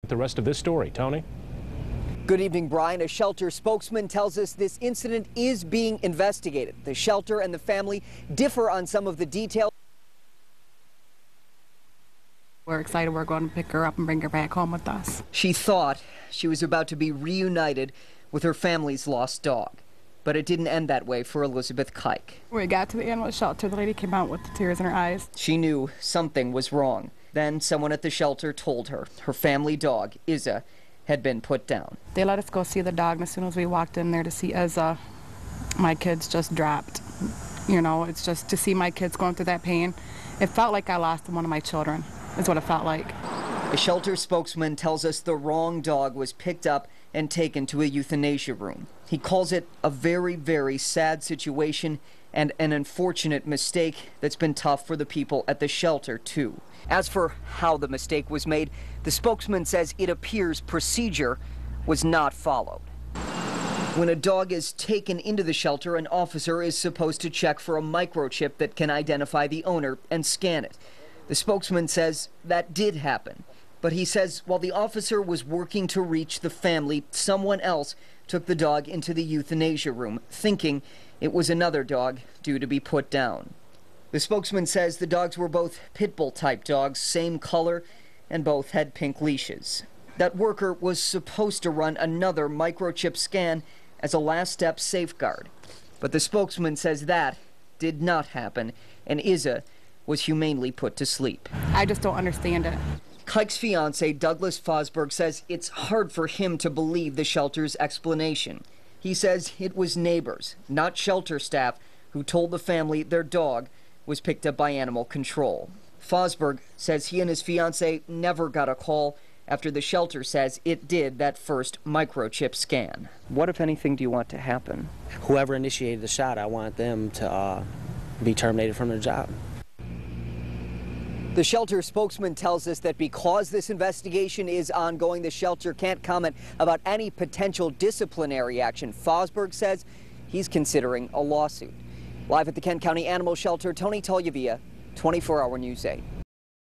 The rest of this story, Tony. Good evening, Brian. A shelter spokesman tells us this incident is being investigated. The shelter and the family differ on some of the details. We're excited we're going to pick her up and bring her back home with us. She thought she was about to be reunited with her family's lost dog. But it didn't end that way for Elizabeth Kuieck. When we got to the animal shelter, the lady came out with the tears in her eyes. She knew something was wrong. Then someone at the shelter told her her family dog, Izza, had been put down. They let us go see the dog, and as soon as we walked in there to see Izza, my kids just dropped. You know, it's just to see my kids going through that pain. It felt like I lost one of my children, is what it felt like. The shelter spokesman tells us the wrong dog was picked up and taken to a euthanasia room. He calls it a very, very sad situation and an unfortunate mistake that's been tough for the people at the shelter, too. As for how the mistake was made, the spokesman says it appears procedure was not followed. When a dog is taken into the shelter, an officer is supposed to check for a microchip that can identify the owner and scan it. The spokesman says that did happen, but he says while the officer was working to reach the family, someone else took the dog into the euthanasia room, thinking it was another dog due to be put down. The spokesman says the dogs were both pit bull type dogs, same color, and both had pink leashes. That worker was supposed to run another microchip scan as a last step safeguard. But the spokesman says that did not happen, and Izza was humanely put to sleep. I just don't understand it. Kuieck's fiance, Douglas Fosberg, says it's hard for him to believe the shelter's explanation. He says it was neighbors, not shelter staff, who told the family their dog was picked up by animal control. Fosberg says he and his fiance never got a call after the shelter says it did that first microchip scan. What, if anything, do you want to happen? Whoever initiated the shot, I want them to be terminated from their job. The shelter spokesman tells us that because this investigation is ongoing, the shelter can't comment about any potential disciplinary action. Fosberg says he's considering a lawsuit. Live at the Kent County Animal Shelter, Tony Tagliavia, 24 Hour News 8.